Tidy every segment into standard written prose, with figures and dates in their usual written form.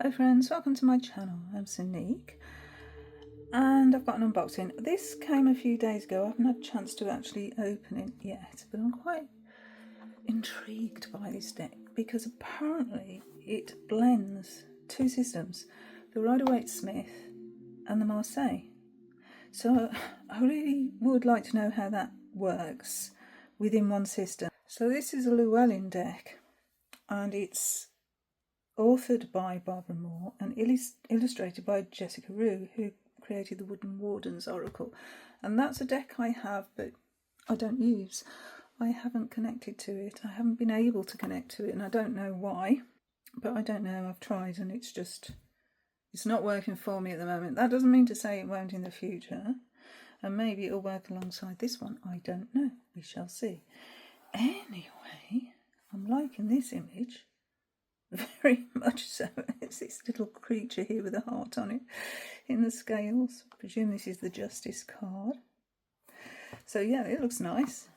Hi friends, welcome to my channel. I'm Sonique and I've got an unboxing. This came a few days ago. I haven't had a chance to actually open it yet, but I'm quite intrigued by this deck because apparently it blends two systems, the Rider-Waite-Smith and the Marseille. So I really would like to know how that works within one system. So this is a Llewellyn deck and it's authored by Barbara Moore and illustrated by Jessica Rue, who created the Wooden Warden's Oracle. And that's a deck I have, but I don't use. I haven't connected to it. I haven't been able to connect to it, and I don't know why. But I don't know. I've tried, and it's not working for me at the moment. That doesn't mean to say it won't in the future. And maybe it'll work alongside this one. I don't know. We shall see. Anyway, I'm liking this image. Very much so. It's this little creature here with a heart on it in the scales. I presume this is the Justice card. So yeah, it looks nice.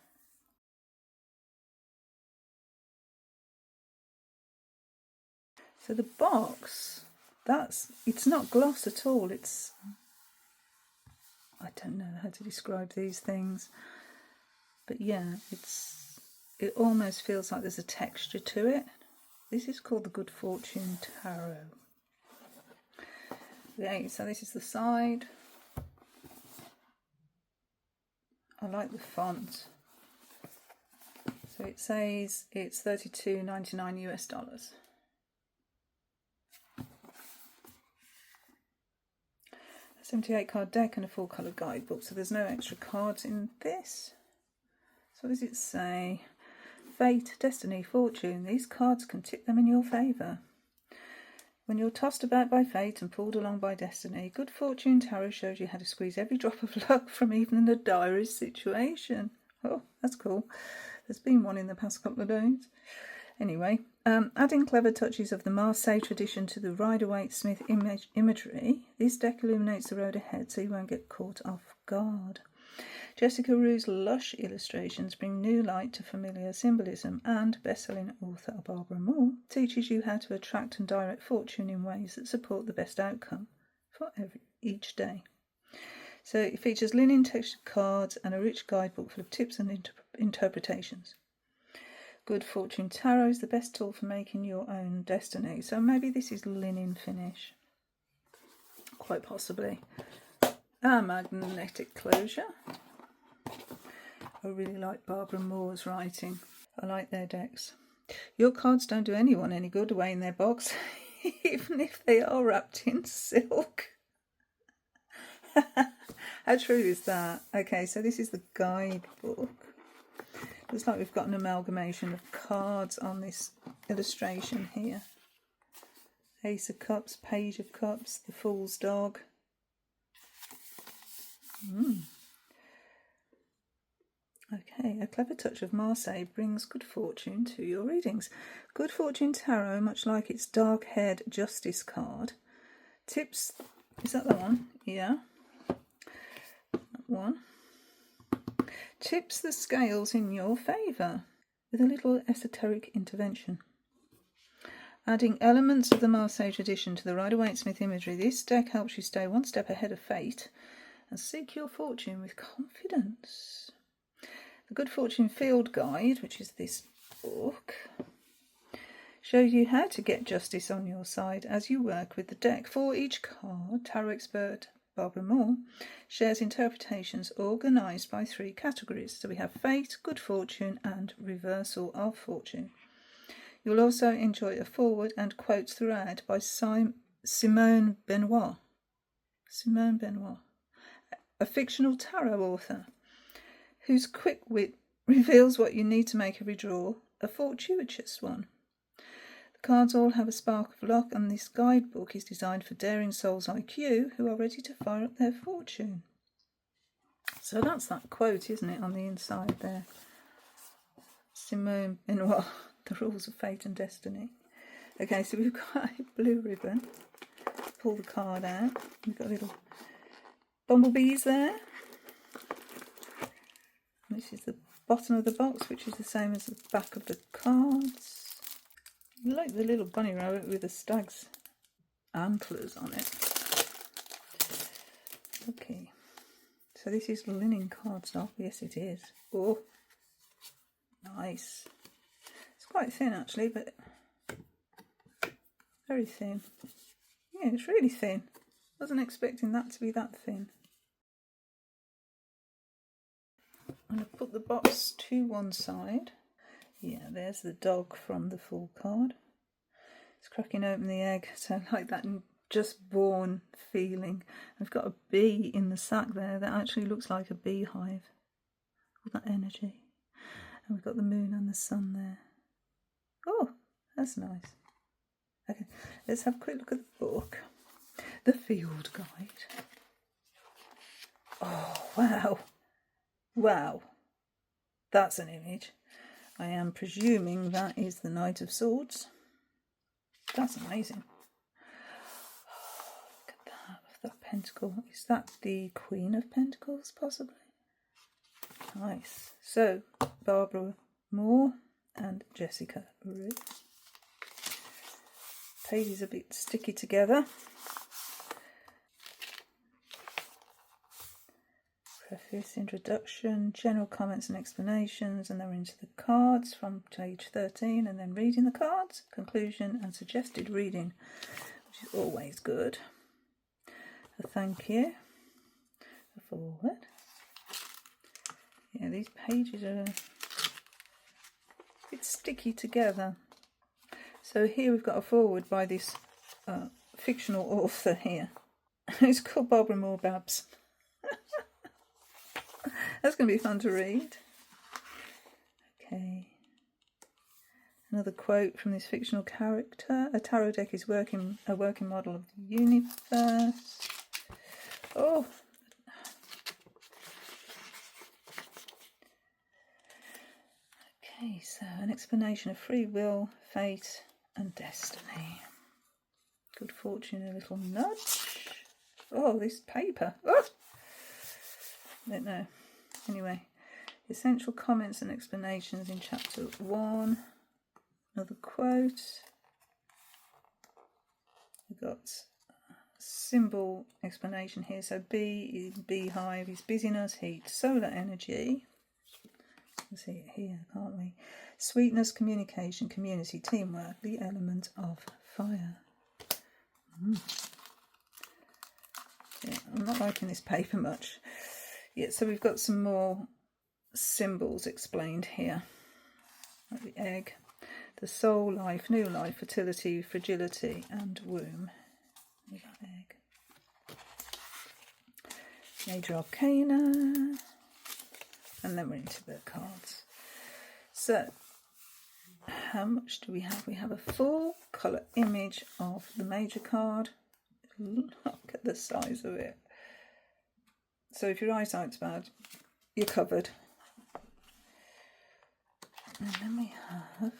So the box, it's not gloss at all. I don't know how to describe these things. But yeah, it almost feels like there's a texture to it. This is called the Good Fortune Tarot. Okay, so this is the side. I like the font. So it says it's $32.99 US. 78 card deck and a full colour guidebook. So there's no extra cards in this. So what does it say? Fate, destiny, fortune. These cards can tip them in your favour. When you're tossed about by fate and pulled along by destiny, Good Fortune Tarot shows you how to squeeze every drop of luck from even the direst situation. Oh, that's cool. There's been one in the past couple of days. Anyway, adding clever touches of the Marseille tradition to the Rider-Waite-Smith imagery, this deck illuminates the road ahead so you won't get caught off guard. Jessica Rue's lush illustrations bring new light to familiar symbolism, and best-selling author Barbara Moore teaches you how to attract and direct fortune in ways that support the best outcome for each day. So it features linen textured cards and a rich guidebook full of tips and interpretations. Good Fortune Tarot is the best tool for making your own destiny. So maybe this is linen finish. Quite possibly. A magnetic closure. I really like Barbara Moore's writing. I like their decks. Your cards don't do anyone any good away in their box, even if they are wrapped in silk. How true is that? Okay, so this is the guidebook. Looks like we've got an amalgamation of cards on this illustration here. Ace of Cups, Page of Cups, the Fool's Dog. Okay, a clever touch of Marseille brings good fortune to your readings. Good Fortune Tarot, much like its dark-haired Justice card, tips... Is that the one? Yeah. That one. Tips the scales in your favour with a little esoteric intervention. Adding elements of the Marseille tradition to the Rider-Waite-Smith imagery, this deck helps you stay one step ahead of fate and seek your fortune with confidence. The Good Fortune Field Guide, which is this book, shows you how to get justice on your side as you work with the deck. For each card, tarot expert Barbara Moore shares interpretations organised by 3 categories. So we have fate, good fortune and reversal of fortune. You'll also enjoy a foreword and quotes throughout by Simone Benoit. Simone Benoit, a fictional tarot author whose quick wit reveals what you need to make every draw a fortuitous one. The cards all have a spark of luck, and this guidebook is designed for daring souls like you who are ready to fire up their fortune. So that's that quote, isn't it, on the inside there? Simone Benoit, The Rules of Fate and Destiny. Okay, so we've got a blue ribbon. Pull the card out. We've got little bumblebees there. This is the bottom of the box, which is the same as the back of the cards. I like the little bunny rabbit with the stag's antlers on it. Okay, so this is linen cardstock. Yes, it is. Oh, nice. It's quite thin actually, but very thin. Yeah, it's really thin. Wasn't expecting that to be that thin. I'm going to put the box to one side. Yeah, there's the dog from the full card. It's cracking open the egg, so I like that just born feeling. I've got a bee in the sack there that actually looks like a beehive. All that energy. And we've got the moon and the sun there. Oh, that's nice. Okay, let's have a quick look at the book. The field guide. Oh, wow. Wow. That's an image. I am presuming that is the Knight of Swords. That's amazing. Oh, look at that. That pentacle. Is that the Queen of Pentacles, possibly? Nice. So, Barbara Moore and Jessica Ruth. Pages a bit sticky together. Preface, introduction, general comments and explanations, and then we're into the cards from page 13, and then reading the cards, conclusion and suggested reading, which is always good. A thank you, a forward. Yeah, these pages are a bit sticky together. So here we've got a forward by this fictional author here. It's called Barbara Moore Babs. That's going to be fun to read. Okay. Another quote from this fictional character. A tarot deck is a working model of the universe. Oh. Okay, so an explanation of free will, fate and destiny. Good fortune, a little nudge. Oh, this paper. Oh! I don't know. Anyway, essential comments and explanations in chapter 1. Another quote. We've got symbol explanation here. So bee in beehive is busyness, heat, solar energy. We'll see it here, can't we? Sweetness, communication, community, teamwork, the element of fire. Yeah, I'm not liking this paper much. Yeah, so we've got some more symbols explained here. Like the egg, the soul, life, new life, fertility, fragility, and womb. We've got egg. Major arcana. And then we're into the cards. So, how much do we have? We have a full colour image of the major card. Look at the size of it. So if your eyesight's bad, you're covered. And then we have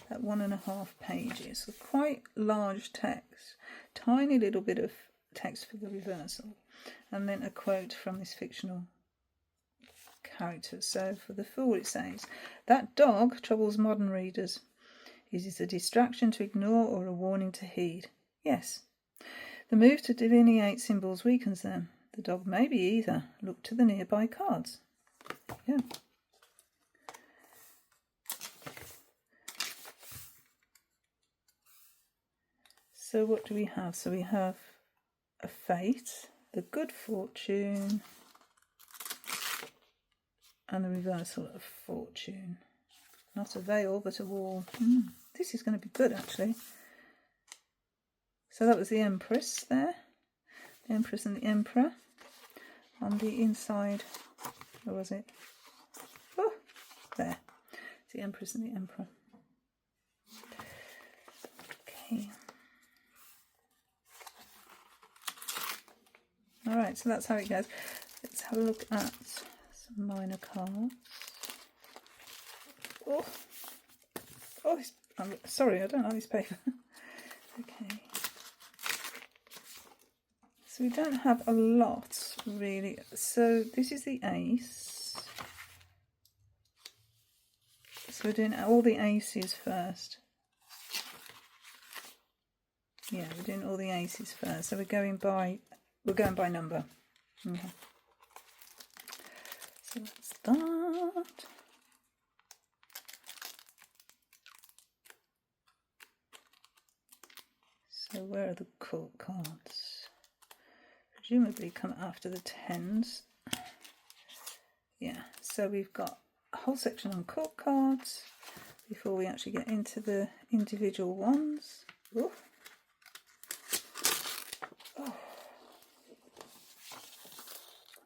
that 1.5 pages. So quite large text. Tiny little bit of text for the reversal. And then a quote from this fictional character. So for the Fool it says, that dog troubles modern readers. Is it a distraction to ignore or a warning to heed? Yes. The move to delineate symbols weakens them. The dog may be either. Look to the nearby cards. Yeah. So what do we have? So we have a fate, the good fortune, and the reversal of fortune. Not a veil, but a wall. This is going to be good, actually. So that was the Empress there. The Empress and the Emperor. On the inside, where was it? Oh, there. It's the Empress and the Emperor. Okay. Alright, so that's how it goes. Let's have a look at some minor cards. Oh, I'm sorry, I don't like this paper. Okay. So we don't have a lot, really. So this is the ace. So we're doing all the aces first. Yeah, we're doing all the aces first. So we're going by number. Okay. So that's that. So where are the court cards? Presumably come after the tens. Yeah, so we've got a whole section on court cards before we actually get into the individual ones. Ooh. Oh.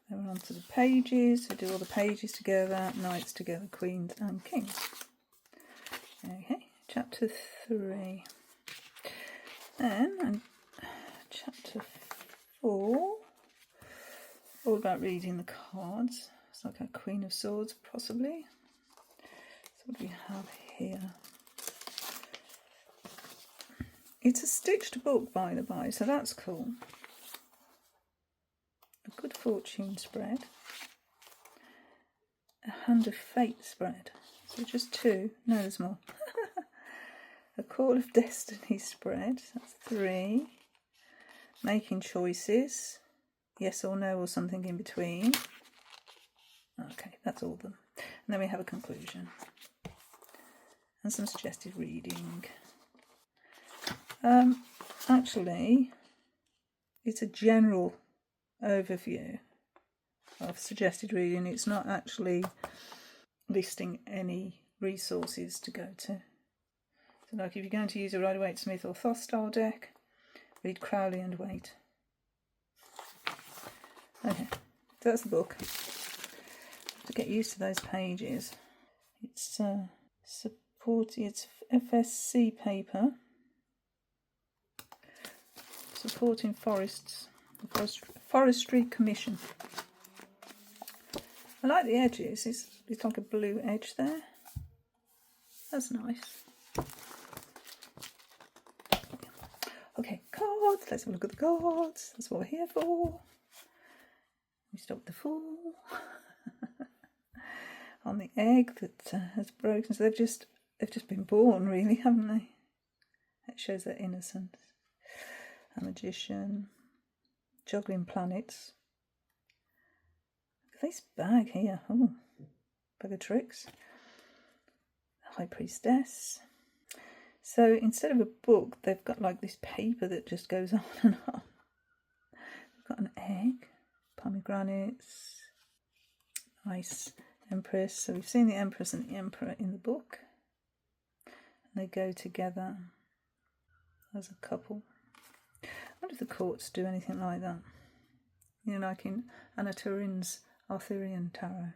Then we're on to the pages. We do all the pages together, knights together, queens and kings. Okay, chapter 3. Then, chapter 4, all about reading the cards. It's like a Queen of Swords, possibly. So what do we have here? It's a stitched book, by the by, so that's cool. A good fortune spread. A hand of fate spread. So just 2. No, there's more. A call of destiny spread. That's 3. Making choices. Yes or no or something in between. Okay, that's all of them. And then we have a conclusion. And some suggested reading. Actually, it's a general overview of suggested reading. It's not actually listing any resources to go to. So like if you're going to use a Rider-Waite-Smith or Thoth style deck, read Crowley and Waite. Okay, so that's the book. To get used to those pages. It's it's FSC paper. Supporting forests, the Forestry Commission. I like the edges. It's like a blue edge there. That's nice. Okay, cards. Let's have a look at the cards. That's what we're here for. We stop the Fool on the egg that has broken. So they've just been born, really, haven't they? It shows their innocence. A Magician, juggling planets. Look at this bag here. Oh, bag of tricks. High Priestess. So instead of a book, they've got like this paper that just goes on and on. We've got an egg, pomegranates, nice Empress. So we've seen the Empress and the Emperor in the book. And they go together as a couple. I wonder if the courts do anything like that. You know, like in Anna Turin's Arthurian Tarot.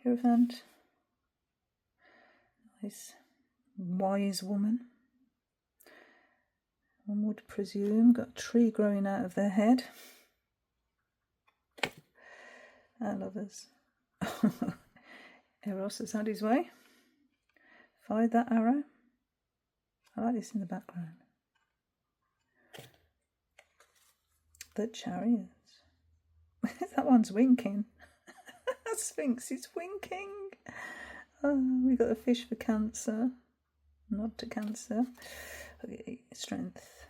Hierophant. Nice wise woman. One would presume. Got a tree growing out of their head. Our lovers. Eros has had his way. Fired that arrow. I like this in the background. The Chariots. That one's winking. Sphinx is winking. We got a fish for Cancer. Nod to Cancer. Okay, strength.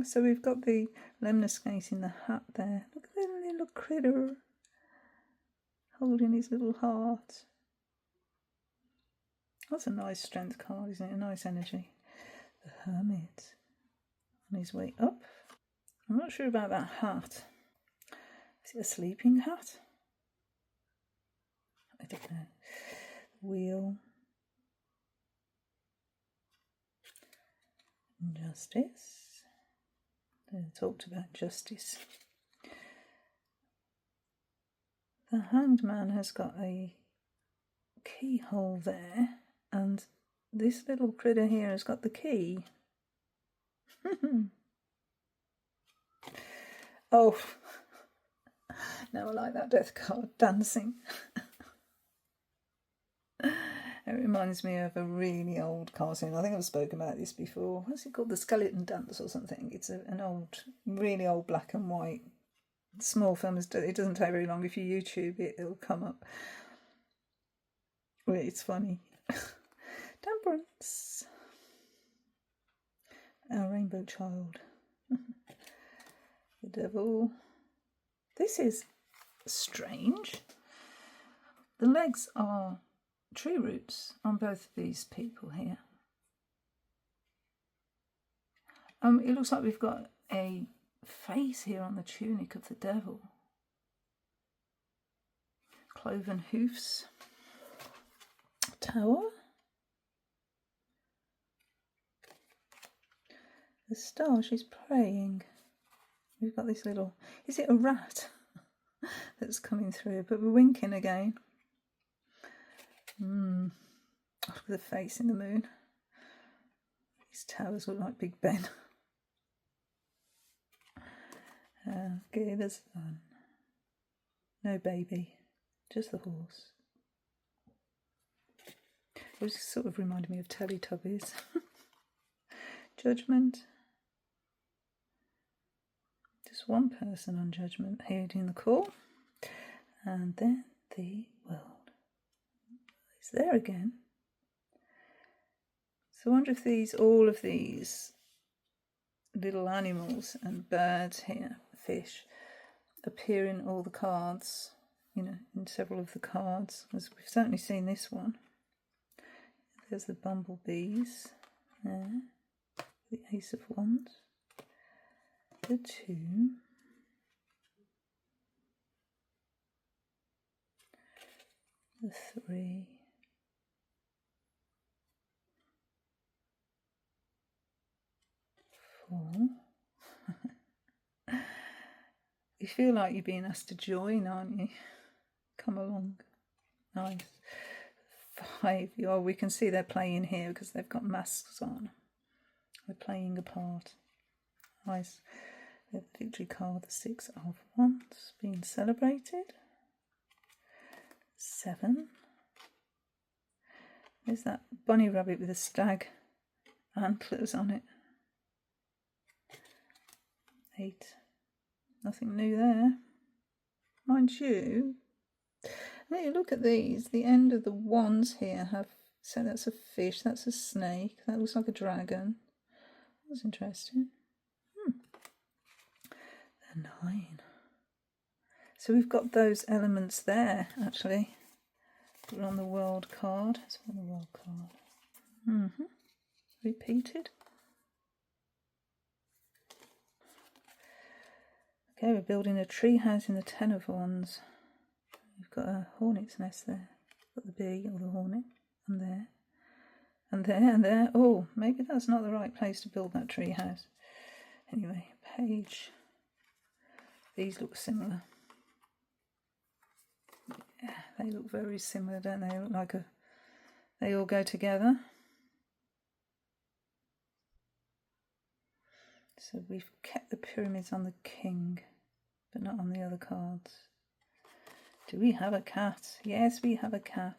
So we've got the lemniscate in the hat there. Look at that little critter holding his little heart. That's a nice strength card, isn't it? A nice energy. The Hermit on his way up. I'm not sure about that hat. Is it a sleeping hat? I don't know. Wheel. Justice. They talked about justice. The Hanged Man has got a keyhole there, and this little critter here has got the key. Oh, now I like that death card, dancing. It reminds me of a really old cartoon. I think I've spoken about this before. What's it called? The Skeleton Dance or something. It's an old, really old black and white small film. It doesn't take very long. If you YouTube it, it'll come up. Well, it's funny. Temperance. Our rainbow child. The devil. This is strange. The legs are tree roots on both of these people here. It looks like we've got a face here on the tunic of the devil. Cloven hoofs. Tower. The star, she's praying. We've got this little, is it a rat that's coming through? But we're winking again. Look at the face in the moon. These towers look like Big Ben. Okay, there's fun. No baby, just the horse. It was sort of reminded me of Teletubbies. Judgment. Just one person on Judgment hearing the call. And then the world. It's there again. So I wonder if all of these little animals and birds here, fish, appear in all the cards, in several of the cards, as we've certainly seen this one. There's the bumblebees there, the Ace of Wands, the 2, the 3, You feel like you're being asked to join, aren't you? Come along. Nice. 5. Oh, we can see they're playing here because they've got masks on. They're playing a part. Nice. The victory card, the 6 of Wands, being celebrated. 7. There's that bunny rabbit with the stag antlers on it. 8. Nothing new there. Mind you, now you look at these, the end of the wands here so that's a fish, that's a snake, that looks like a dragon. That's interesting. A 9. So we've got those elements there, actually. Put on the world card. Let's put on the world card. Repeated. Okay, we're building a tree house in the 10 of Wands. We've got a hornet's nest there. Got the bee or the hornet, and there, and there, and there. Oh, maybe that's not the right place to build that tree house. Anyway, page. These look similar. Yeah, they look very similar, don't they? They look like they all go together. So we've kept the pyramids on the king, but not on the other cards. Do we have a cat? Yes, we have a cat.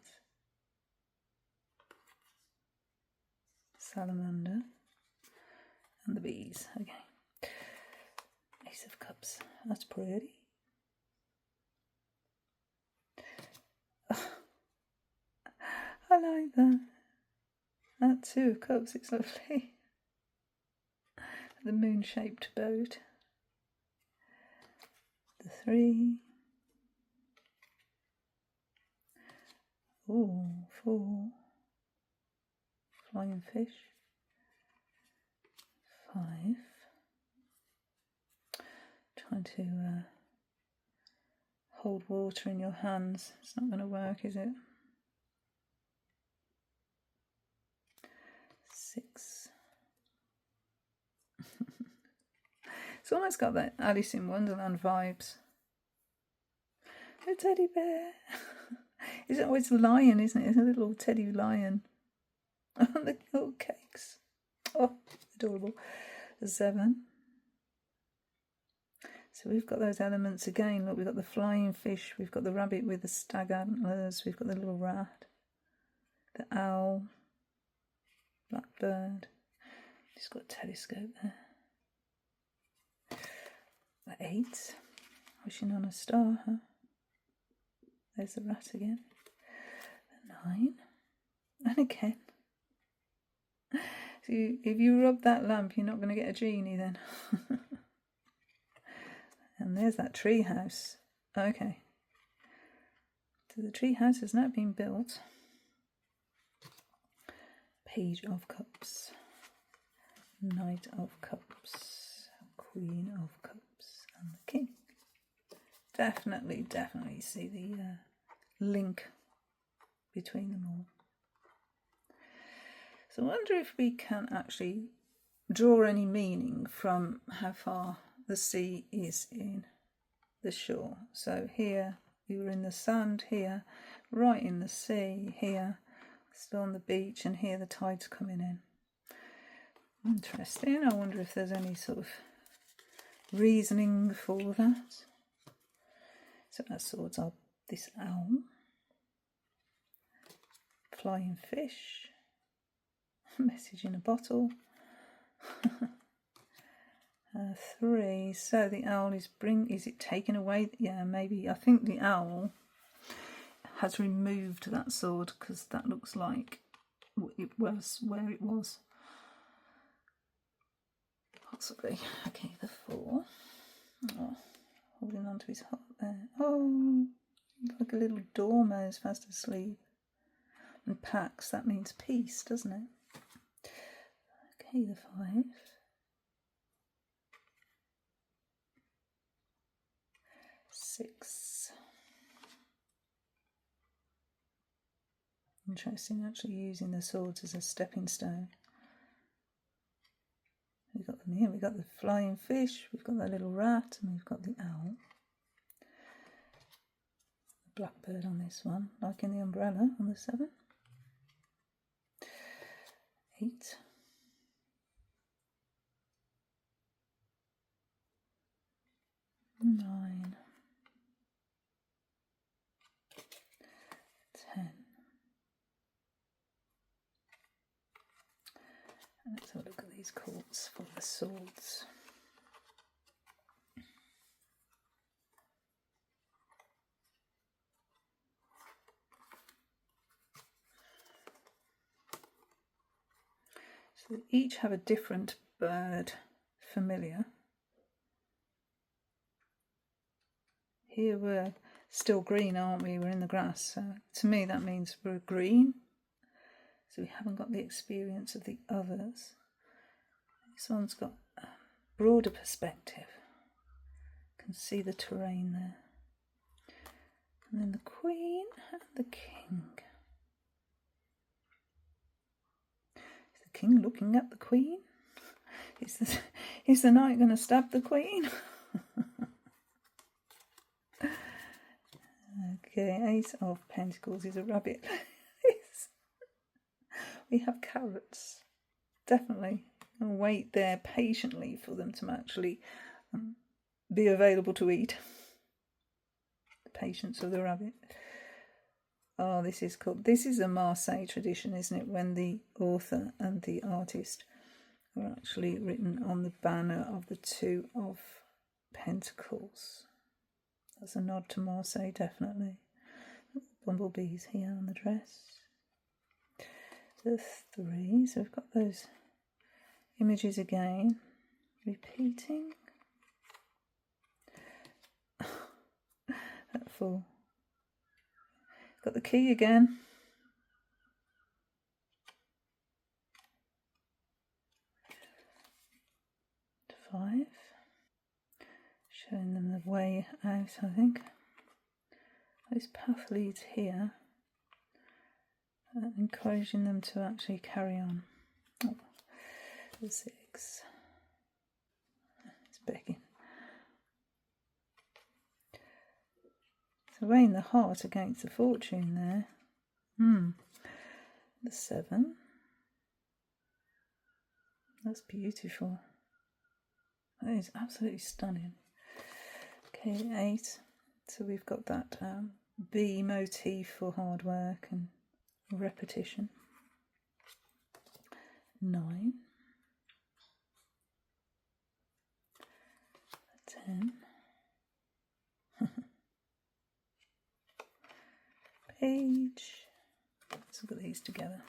Salamander. And the bees. Okay. Ace of Cups. That's pretty. Oh, I like that. That 2 of Cups, it's lovely. The moon-shaped boat. The 3. Oh, 4. Flying fish. 5. Trying to hold water in your hands. It's not going to work, is it? 6. It's almost got that Alice in Wonderland vibes. A teddy bear. Is it always a lion, isn't it? It's a little teddy lion. And the little cakes. Oh, adorable. 7. So we've got those elements again. Look, we've got the flying fish. We've got the rabbit with the stag antlers. We've got the little rat. The owl. Blackbird. Just got a telescope there. The 8. Wishing on a star, huh? There's the rat again. The 9. And again. So if you rub that lamp, you're not going to get a genie then. And there's that tree house. Okay. So the tree house has now been built. Page of Cups. Knight of Cups. Queen of Cups. And the King. Definitely see the link between them all. So I wonder if we can actually draw any meaning from how far the sea is in the shore. So here we were in the sand, here right in the sea, here still on the beach, and here the tide's coming in. Interesting. I wonder if there's any sort of reasoning for that. So our swords are this owl, flying fish, message in a bottle. 3. So the owl is it taken away? Yeah, maybe. I think the owl has removed that sword because that looks like it was where it was. Possibly. Okay, the 4. Oh, holding on to his heart there. Oh, like a little dormouse fast asleep. And Pax, that means peace, doesn't it? Okay, the 5. 6. Interesting, actually using the swords as a stepping stone. We've got them here, we've got the flying fish, we've got that little rat, and we've got the owl. The blackbird on this one, like in the umbrella on the 7. 8. 9. 10. Let's have a look at these chords for the swords. So they each have a different bird familiar. Here we're still green, aren't we? We're in the grass. So to me that means we're green. So we haven't got the experience of the others. This one's got a broader perspective. You can see the terrain there. And then the Queen and the King. Is the King looking at the Queen? Is the Knight going to stab the Queen? Okay, Ace of Pentacles is a rabbit. We have carrots. Definitely. I'll wait there patiently for them to actually be available to eat. The patience of the rabbit. Oh, this is cool. This is a Marseille tradition, isn't it? When the author and the artist are actually written on the banner of the 2 of Pentacles. That's a nod to Marseille, definitely. Bumblebees here on the dress. The 3, so we've got those images again, repeating. That 4. Got the key again. 5. Showing them the way out, I think. This path leads here. Encouraging them to actually carry on. Oh, the 6. It's begging. So weighing the heart against the fortune there. The 7. That's beautiful. That is absolutely stunning. Okay, 8. So we've got that bee motif for hard work and repetition. 9. 10. Page. Let's look at these together.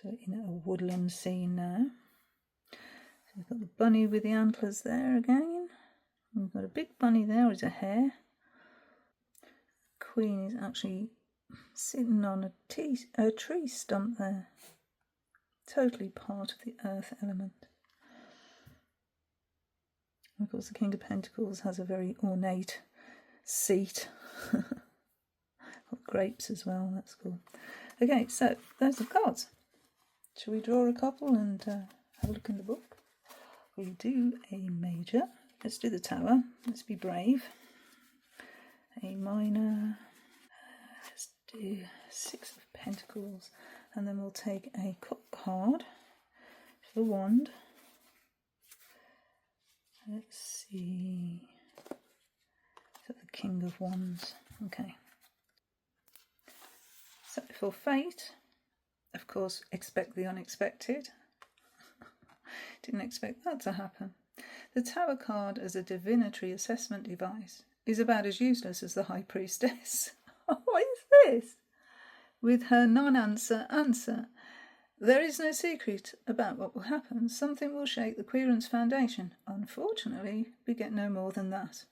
So in a woodland scene now. So we've got the bunny with the antlers there again. We've got a big bunny there with a hare. Queen is actually sitting on a tree stump there. Totally part of the earth element. Of course, the King of Pentacles has a very ornate seat. Grapes as well, that's cool. Okay, so those are the cards. Shall we draw a couple and have a look in the book? We do a major. Let's do the Tower. Let's be brave. A minor. Let's do 6 of Pentacles. And then we'll take a cup card for the wand. Let's see. So the King of Wands. Okay. So for fate, of course, expect the unexpected. Didn't expect that to happen. The Tower card as a divinatory assessment device is about as useless as the High Priestess. What is this? With her non-answer answer. There is no secret about what will happen. Something will shake the querent's foundation. Unfortunately, we get no more than that.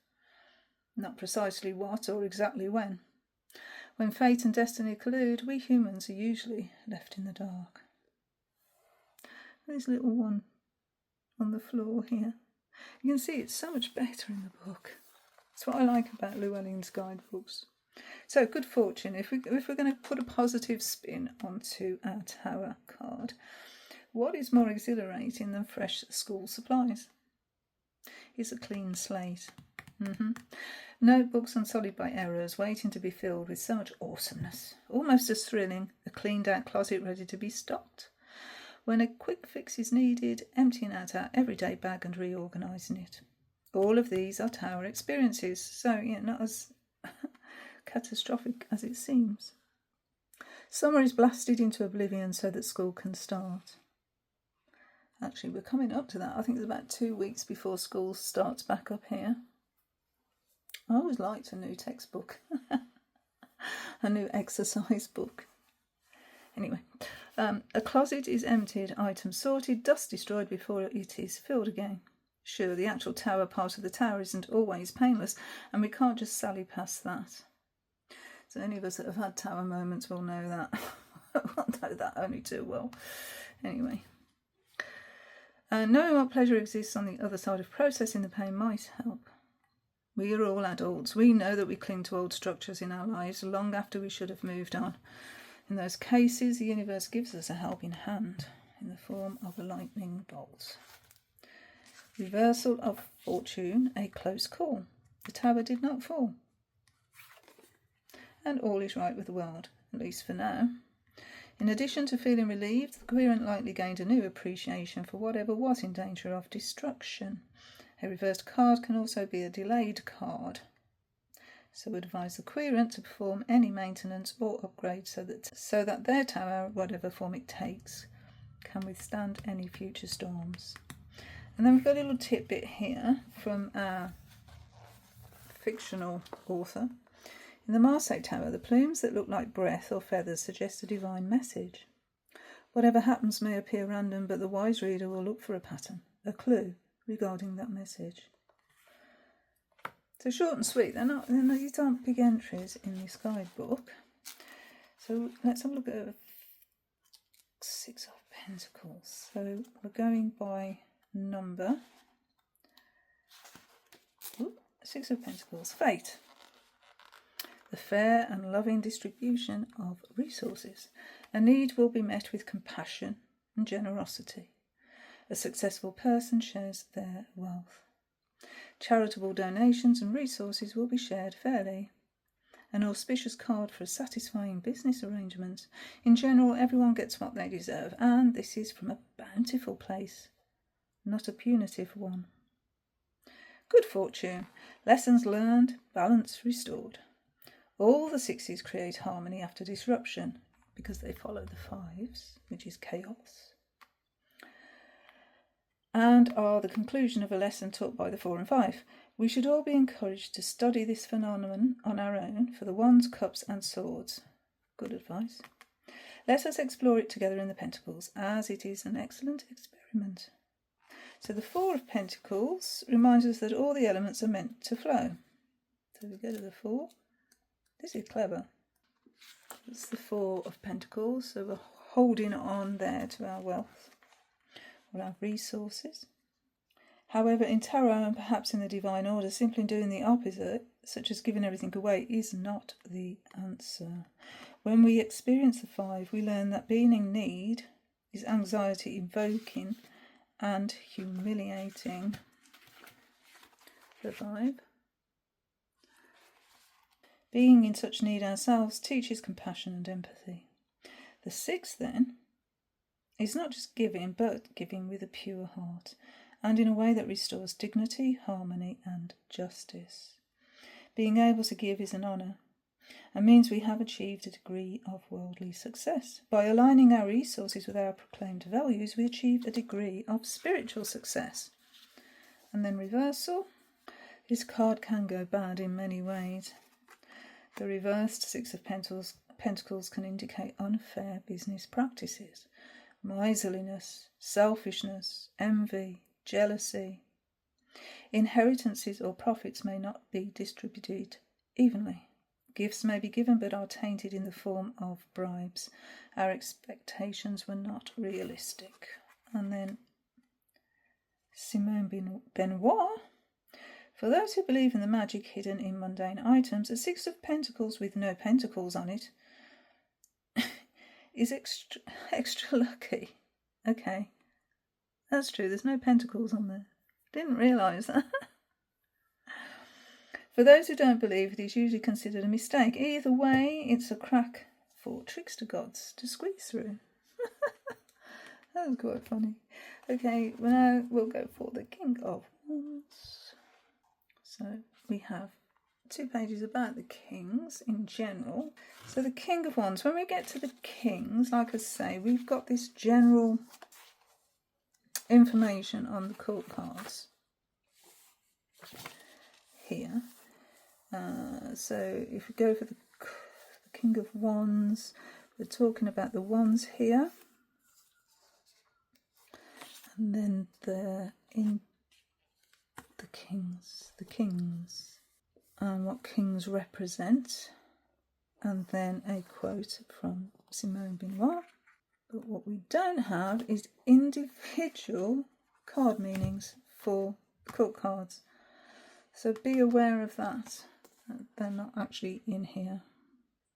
Not precisely what or exactly when. When fate and destiny collude, we humans are usually left in the dark. There's a little one on the floor here. You can see it's so much better in the book. That's what I like about Llewellyn's guidebooks. So, good fortune. If we're going to put a positive spin onto our Tower card, what is more exhilarating than fresh school supplies? It's a clean slate. Notebooks unsullied by errors, waiting to be filled with so much awesomeness. Almost as thrilling, a cleaned out closet ready to be stocked. When a quick fix is needed, emptying out our everyday bag and reorganising it. All of these are Tower experiences, so not as catastrophic as it seems. Summer is blasted into oblivion so that school can start. Actually, we're coming up to that. I think it's about 2 weeks before school starts back up here. I always liked a new textbook, a new exercise book. Anyway, a closet is emptied, items sorted, dust destroyed before it is filled again. Sure, the actual Tower part of the Tower isn't always painless, and we can't just sally past that. So any of us that have had Tower moments will know that. I'll know that only too well. Anyway. Knowing what pleasure exists on the other side of processing the pain might help. We are all adults. We know that we cling to old structures in our lives long after we should have moved on. In those cases, the universe gives us a helping hand in the form of a lightning bolt. Reversal of fortune, a close call. The Tower did not fall. And all is right with the world, at least for now. In addition to feeling relieved, the querent likely gained a new appreciation for whatever was in danger of destruction. A reversed card can also be a delayed card. So advise the querent to perform any maintenance or upgrade so that their Tower, whatever form it takes, can withstand any future storms. And then we've got a little tidbit here from our fictional author. In the Marseille Tower, the plumes that look like breath or feathers suggest a divine message. Whatever happens may appear random, but the wise reader will look for a pattern, a clue regarding that message. So short and sweet. These aren't big entries in this guidebook. So let's have a look at 6 of Pentacles. So we're going by number. 6 of Pentacles. Fate. The fair and loving distribution of resources. A need will be met with compassion and generosity. A successful person shares their wealth. Charitable donations and resources will be shared fairly. An auspicious card for a satisfying business arrangement. In general, everyone gets what they deserve, and this is from a bountiful place, not a punitive one. Good fortune. Lessons learned, balance restored. All the 6s create harmony after disruption because they follow the 5s, which is chaos, and are the conclusion of a lesson taught by the 4 and 5. We should all be encouraged to study this phenomenon on our own for the wands, cups and swords. Good advice. Let us explore it together in the Pentacles, as it is an excellent experiment. So the Four of Pentacles reminds us that all the elements are meant to flow. So we go to the Four. This is clever. It's the Four of Pentacles, so we're holding on there to our wealth or our resources. However, in tarot and perhaps in the divine order, simply doing the opposite, such as giving everything away, is not the answer. When we experience the Five, we learn that being in need is anxiety invoking and humiliating. The Five. Being in such need ourselves teaches compassion and empathy. The Six, then, is not just giving, but giving with a pure heart, and in a way that restores dignity, harmony, and justice. Being able to give is an honour, and means we have achieved a degree of worldly success. By aligning our resources with our proclaimed values, we achieve a degree of spiritual success. And then reversal. This card can go bad in many ways. The reversed Six of Pentacles can indicate unfair business practices, miserliness, selfishness, envy, jealousy. Inheritances or profits may not be distributed evenly. Gifts may be given but are tainted in the form of bribes. Our expectations were not realistic. And then Simone Benoit. For those who believe in the magic hidden in mundane items, a Six of Pentacles with no pentacles on it is extra lucky. Okay, that's true. There's no pentacles on there. Didn't realise that. For those who don't believe, it is usually considered a mistake. Either way, it's a crack for trickster gods to squeeze through. That was quite funny. Okay, well now we'll go for the King of Wands. So we have 2 pages about the kings in general. So the King of Wands, when we get to the kings, like I say, we've got this general information on the court cards here. So if we go for the King of Wands, we're talking about the wands here. And then the kings, and what kings represent, and then a quote from Simone Benoit. But what we don't have is individual card meanings for court cards. So be aware of that. They're not actually in here.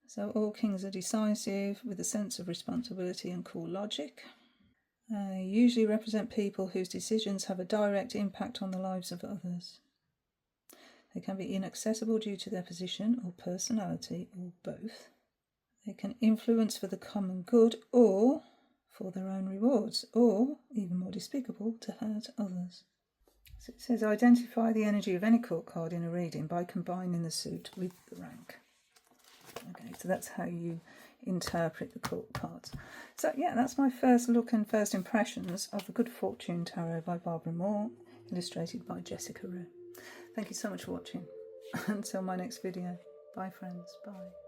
So all kings are decisive with a sense of responsibility and cool logic. Usually represent people whose decisions have a direct impact on the lives of others. They can be inaccessible due to their position or personality or both. They can influence for the common good or for their own rewards, or, even more despicable, to hurt others. So it says identify the energy of any court card in a reading by combining the suit with the rank. Okay, so that's how you interpret the court cards. So yeah, that's my first look and first impressions of the Good Fortune Tarot by Barbara Moore, illustrated by Jessica Rowe. Thank you so much for watching. Until my next video. Bye friends. Bye.